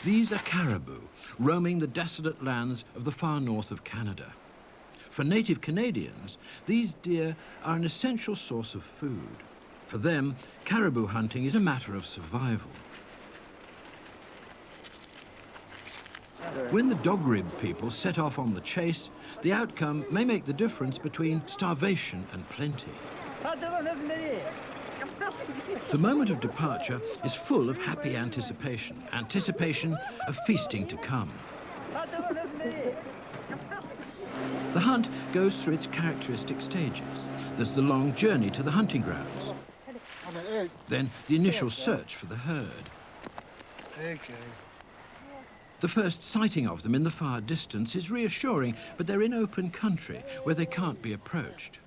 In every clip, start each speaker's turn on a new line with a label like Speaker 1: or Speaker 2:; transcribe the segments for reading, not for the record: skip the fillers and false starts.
Speaker 1: These are caribou, roaming the desolate lands of the far north of Canada. For native Canadians, these deer are an essential source of food. For them, caribou hunting is a matter of survival. When the dog-rib people set off on the chase, the outcome may make the difference between starvation and plenty. The moment of departure is full of happy anticipation, anticipation of feasting to come. The hunt goes through its characteristic stages. There's the long journey to the hunting grounds. Then the initial search for the herd. The first sighting of them in the far distance is reassuring, but they're in open country where they can't be approached.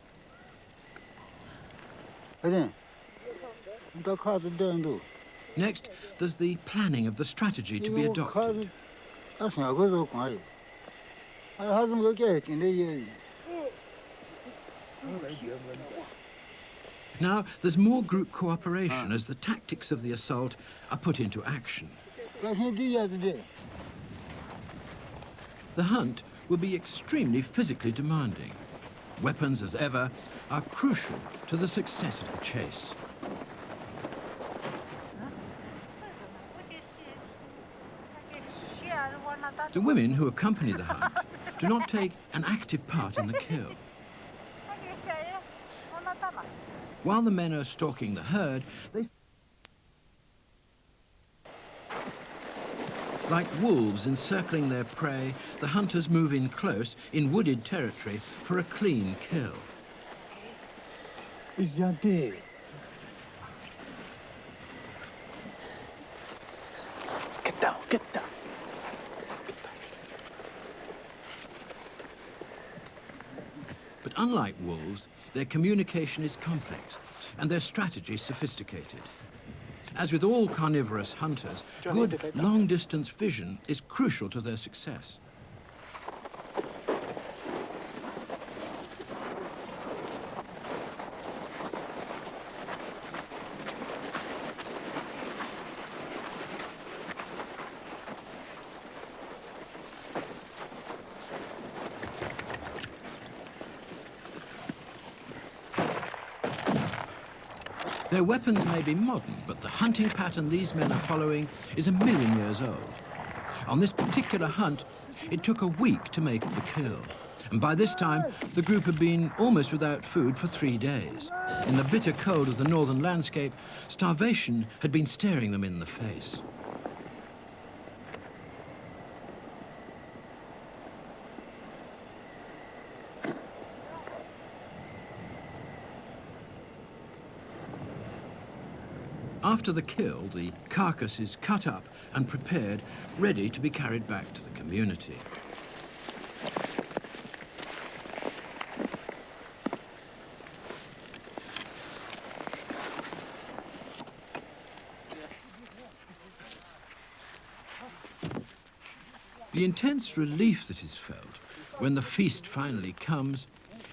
Speaker 1: Next, there's the planning of the strategy to be adopted. Now, there's more group cooperation as the tactics of the assault are put into action. The hunt will be extremely physically demanding. Weapons, as ever, are crucial to the success of the chase. The women who accompany the hunt do not take an active part in the kill. While the men are stalking the herd, they... Like wolves encircling their prey, the hunters move in close, in wooded territory, for a clean kill.
Speaker 2: Get down, get down.
Speaker 1: But unlike wolves, their communication is complex and their strategy sophisticated. As with all carnivorous hunters, good long-distance vision is crucial to their success. Their weapons may be modern, but the hunting pattern these men are following is 1,000,000 years old. On this particular hunt, it took a week to make the kill. And by this time, the group had been almost without food for 3 days. In the bitter cold of the northern landscape, starvation had been staring them in the face. After the kill, the carcass is cut up and prepared, ready to be carried back to the community. The intense relief that is felt when the feast finally comes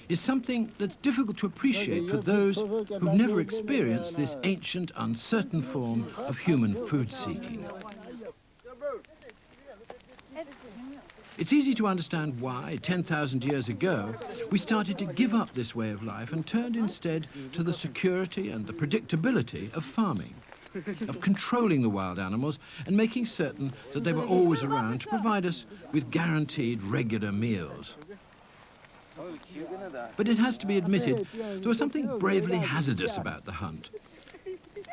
Speaker 1: is something that's difficult to appreciate for those who've never experienced this ancient, uncertain form of human food seeking. It's easy to understand why, 10,000 years ago, we started to give up this way of life and turned instead to the security and the predictability of farming, of controlling the wild animals and making certain that they were always around to provide us with guaranteed regular meals. But it has to be admitted, there was something bravely hazardous about the hunt.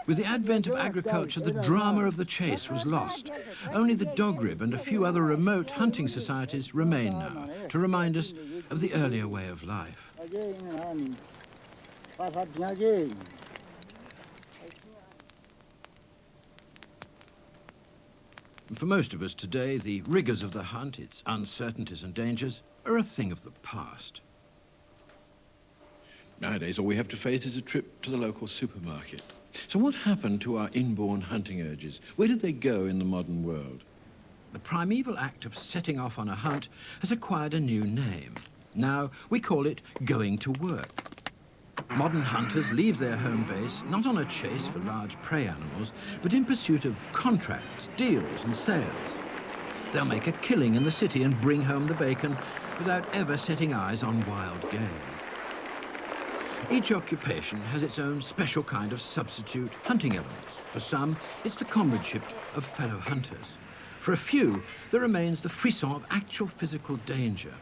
Speaker 1: With the advent of agriculture, the drama of the chase was lost. Only the dog-rib and a few other remote hunting societies remain now to remind us of the earlier way of life. And for most of us today, the rigors of the hunt, its uncertainties and dangers, are a thing of the past. Nowadays, all we have to face is a trip to the local supermarket. So what happened to our inborn hunting urges? Where did they go in the modern world? The primeval act of setting off on a hunt has acquired a new name. Now we call it going to work. Modern hunters leave their home base not on a chase for large prey animals, but in pursuit of contracts, deals and sales. They'll make a killing in the city and bring home the bacon without ever setting eyes on wild game. Each occupation has its own special kind of substitute hunting elements. For some, it's the comradeship of fellow hunters. For a few, there remains the frisson of actual physical danger.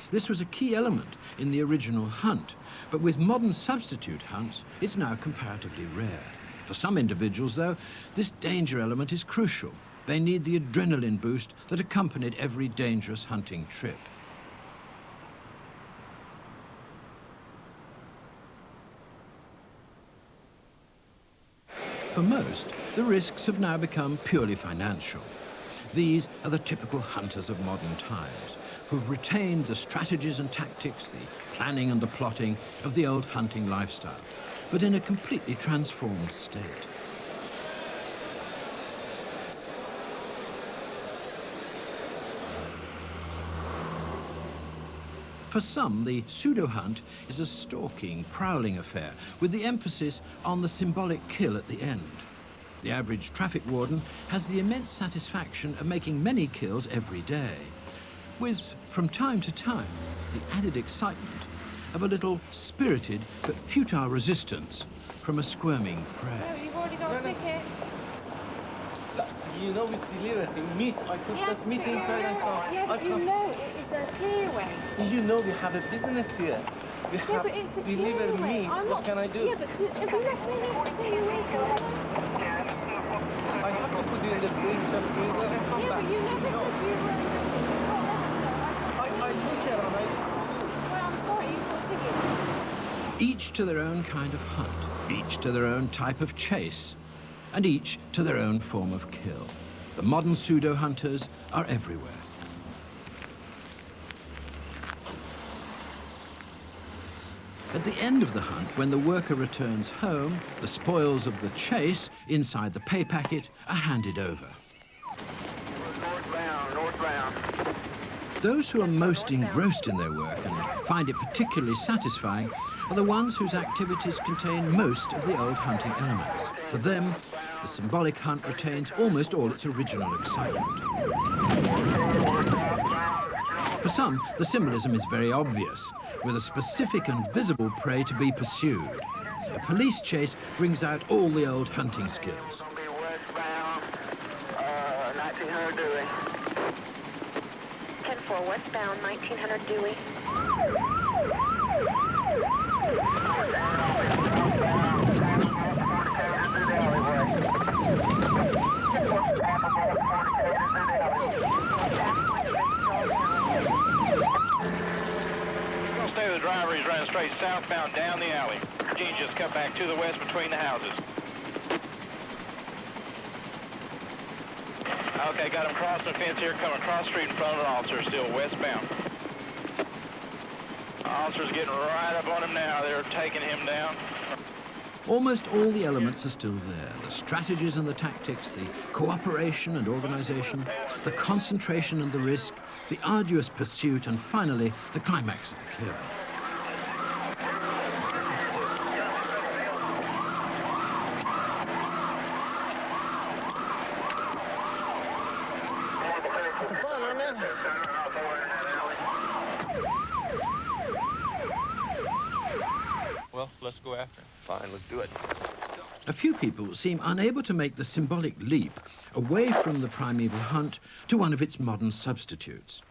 Speaker 1: This was a key element in the original hunt, but with modern substitute hunts, it's now comparatively rare. For some individuals, though, this danger element is crucial. They need the adrenaline boost that accompanied every dangerous hunting trip. For most, the risks have now become purely financial. These are the typical hunters of modern times, who've retained the strategies and tactics, the planning and the plotting of the old hunting lifestyle, but in a completely transformed state. For some, the pseudo-hunt is a stalking, prowling affair, with the emphasis on the symbolic kill at the end. The average traffic warden has the immense satisfaction of making many kills every day, with, from time to time, the added excitement of a little spirited but futile resistance from a squirming prey.
Speaker 2: No, you've already got a ticket.
Speaker 3: You know, we deliver the meat. I put just meat inside and come.
Speaker 2: Yeah, but you know it is a clear way.
Speaker 3: You know we have a business here. We have
Speaker 2: but it's a
Speaker 3: deliver
Speaker 2: clear way.
Speaker 3: meat. What can I do?
Speaker 2: Yeah, but if you let me stay awake,
Speaker 3: I have to put you in the fridge and freezer and come
Speaker 2: yeah,
Speaker 3: back.
Speaker 2: but you never said you were interested. You got left.
Speaker 3: I took care of it.
Speaker 2: Well, I'm sorry, you've got tickets.
Speaker 1: Each to their own kind of hunt, each to their own type of chase, and each to their own form of kill. The modern pseudo-hunters are everywhere. At the end of the hunt, when the worker returns home, the spoils of the chase inside the pay packet are handed over.
Speaker 4: Northbound.
Speaker 1: Those who are most engrossed in their work and find it particularly satisfying are the ones whose activities contain most of the old hunting elements. For them, the symbolic hunt retains almost all its original excitement. For some, the symbolism is very obvious, with a specific and visible prey to be pursued. A police chase brings out all the old hunting skills.
Speaker 4: 1900 Dewey.
Speaker 5: 10-4 westbound, 1900 Dewey.
Speaker 6: Don't stay with the driver. He's running straight southbound down the alley. Gene just cut back to the west between the houses. Okay, got him crossing the fence here, coming across the street in front of an officer, still westbound. Officer's getting right up on him now. They're taking him down.
Speaker 1: Almost all the elements are still there. The strategies and the tactics, the cooperation and organization, the concentration and the risk, the arduous pursuit, and finally, the climax of the kill.
Speaker 3: Well, let's go after him.
Speaker 4: Fine, let's do it.
Speaker 1: A few people seem unable to make the symbolic leap away from the primeval hunt to one of its modern substitutes.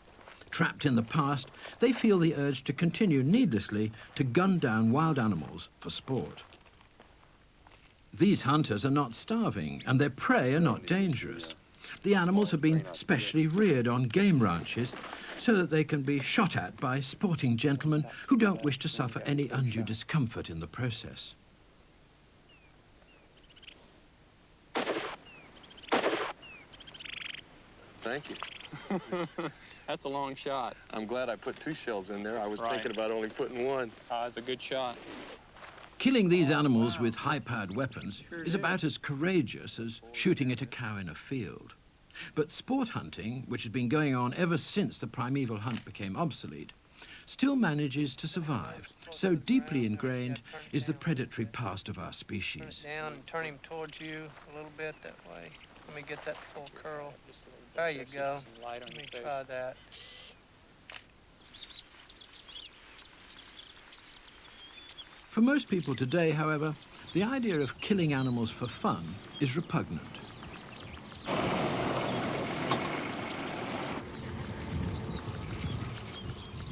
Speaker 1: Trapped in the past, they feel the urge to continue needlessly to gun down wild animals for sport. These hunters are not starving, and their prey are not dangerous. The animals have been specially reared on game ranches so that they can be shot at by sporting gentlemen who don't wish to suffer any undue discomfort in the process.
Speaker 4: Thank you.
Speaker 7: That's a long shot.
Speaker 4: I'm glad I put 2 shells in there. I was
Speaker 7: Right.
Speaker 4: thinking about only putting 1.
Speaker 7: It's a good shot.
Speaker 1: Killing these animals with high-powered weapons is about as courageous as shooting at a cow in a field. But sport hunting, which has been going on ever since the primeval hunt became obsolete, still manages to survive. So deeply ingrained is the predatory past of our species.
Speaker 8: Down and turn him towards you a little bit that way.
Speaker 3: Let me get that full curl. There you go.
Speaker 7: Light on
Speaker 3: Let me
Speaker 7: your
Speaker 3: try
Speaker 7: face.
Speaker 3: that.
Speaker 1: For most people today, however, the idea of killing animals for fun is repugnant.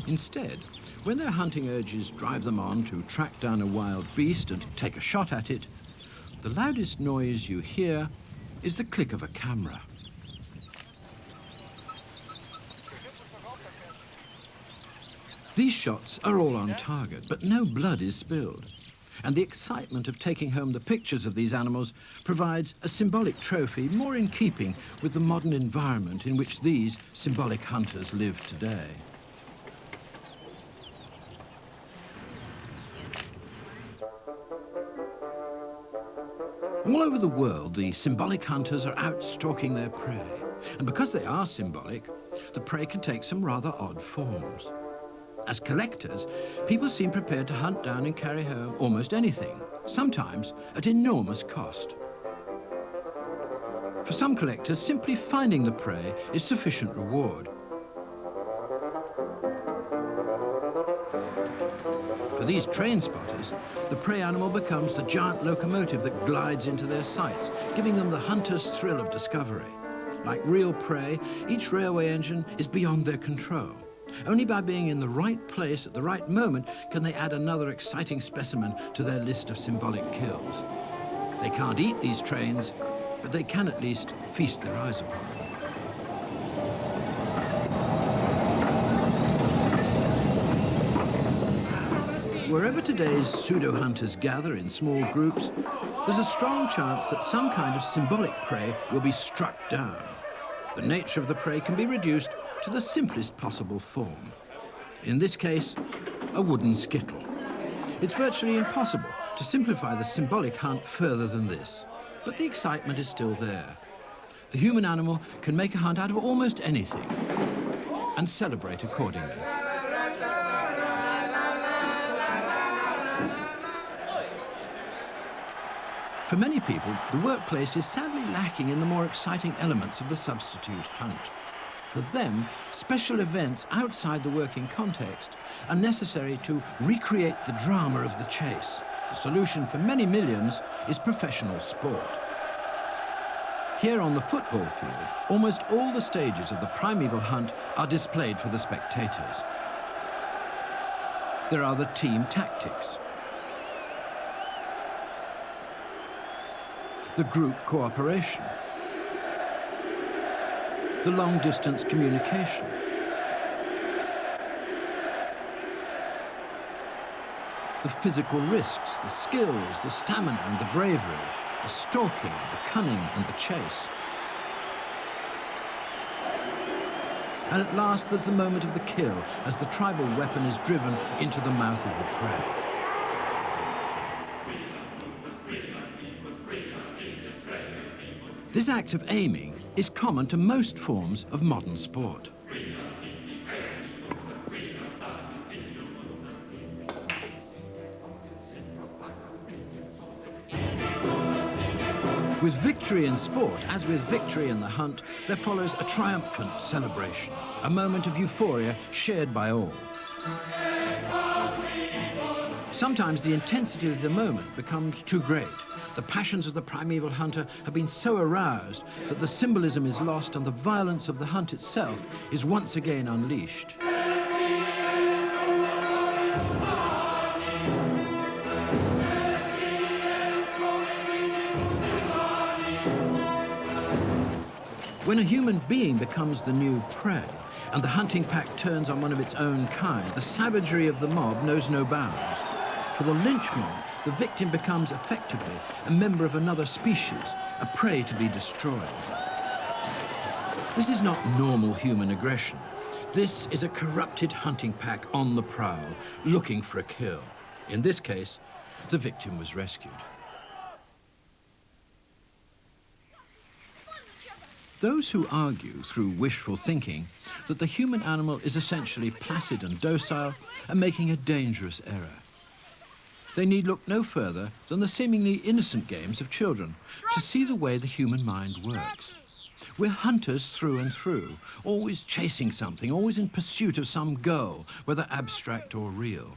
Speaker 1: Instead, when their hunting urges drive them on to track down a wild beast and take a shot at it, the loudest noise you hear is the click of a camera. These shots are all on target, but no blood is spilled. And the excitement of taking home the pictures of these animals provides a symbolic trophy more in keeping with the modern environment in which these symbolic hunters live today. All over the world, the symbolic hunters are out stalking their prey. And because they are symbolic, the prey can take some rather odd forms. As collectors, people seem prepared to hunt down and carry home almost anything, sometimes at enormous cost. For some collectors, simply finding the prey is sufficient reward. For these train spotters, the prey animal becomes the giant locomotive that glides into their sights, giving them the hunter's thrill of discovery. Like real prey, each railway engine is beyond their control. Only by being in the right place at the right moment can they add another exciting specimen to their list of symbolic kills. They can't eat these trains, but they can at least feast their eyes upon them. Wherever today's pseudo-hunters gather in small groups, there's a strong chance that some kind of symbolic prey will be struck down. The nature of the prey can be reduced to the simplest possible form. In this case, a wooden skittle. It's virtually impossible to simplify the symbolic hunt further than this, but the excitement is still there. The human animal can make a hunt out of almost anything and celebrate accordingly. For many people, the workplace is sadly lacking in the more exciting elements of the substitute hunt. For them, special events outside the working context are necessary to recreate the drama of the chase. The solution for many millions is professional sport. Here on the football field, almost all the stages of the primeval hunt are displayed for the spectators. There are the team tactics, the group cooperation, the long-distance communication, the physical risks, the skills, the stamina and the bravery, the stalking, the cunning and the chase. And at last there's the moment of the kill as the tribal weapon is driven into the mouth of the prey. This act of aiming is common to most forms of modern sport. With victory in sport, as with victory in the hunt, there follows a triumphant celebration, a moment of euphoria shared by all. Sometimes the intensity of the moment becomes too great. The passions of the primeval hunter have been so aroused that the symbolism is lost and the violence of the hunt itself is once again unleashed. When a human being becomes the new prey and the hunting pack turns on one of its own kind, the savagery of the mob knows no bounds. For the lynch mob, the victim becomes effectively a member of another species, a prey to be destroyed. This is not normal human aggression. This is a corrupted hunting pack on the prowl, looking for a kill. In this case, the victim was rescued. Those who argue through wishful thinking that the human animal is essentially placid and docile are making a dangerous error. they need look no further than the seemingly innocent games of children to see the way the human mind works. We're hunters through and through, always chasing something, always in pursuit of some goal, whether abstract or real.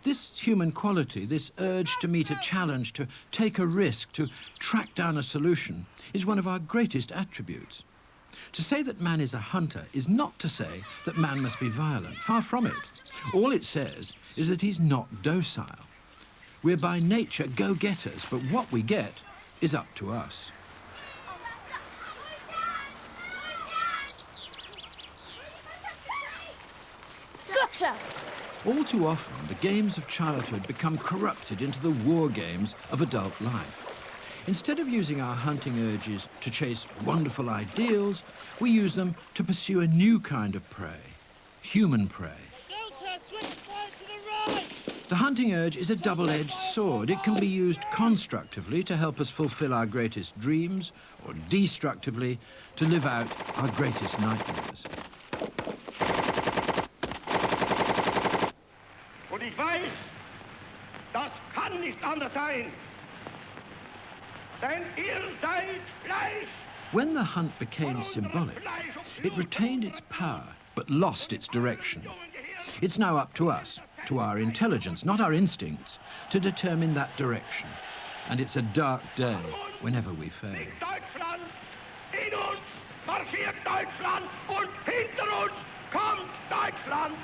Speaker 1: This human quality, this urge to meet a challenge, to take a risk, to track down a solution, is one of our greatest attributes. To say that man is a hunter is not to say that man must be violent. Far from it. All it says is that he's not docile. We're by nature go-getters, but what we get is up to us.
Speaker 2: Gotcha!
Speaker 1: All too often, the games of childhood become corrupted into the war games of adult life. Instead of using our hunting urges to chase wonderful ideals, we use them to pursue a new kind of prey, human prey. The hunting urge is a double-edged sword. It can be used constructively to help us fulfill our greatest dreams, or destructively to live out our greatest nightmares.
Speaker 8: Und ich weiß, das kann nicht anders sein. Denn ihr seid Fleisch.
Speaker 1: When the hunt became symbolic, it retained its power, but lost its direction. It's now up to us, to our intelligence, not our instincts, to determine that direction. And it's a dark day whenever we fail.
Speaker 8: Deutschland, in uns marschiert Deutschland und hinter uns kommt Deutschland.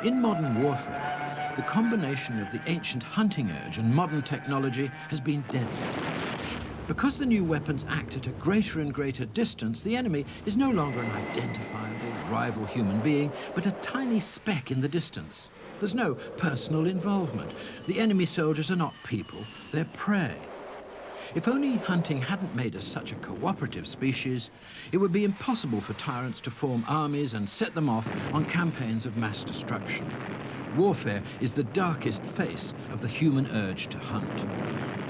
Speaker 1: In modern warfare, the combination of the ancient hunting urge and modern technology has been deadly. Because the new weapons act at a greater and greater distance, the enemy is no longer an identifiable rival human being, but a tiny speck in the distance. There's no personal involvement. The enemy soldiers are not people, they're prey. If only hunting hadn't made us such a cooperative species, it would be impossible for tyrants to form armies and set them off on campaigns of mass destruction. Warfare is the darkest face of the human urge to hunt.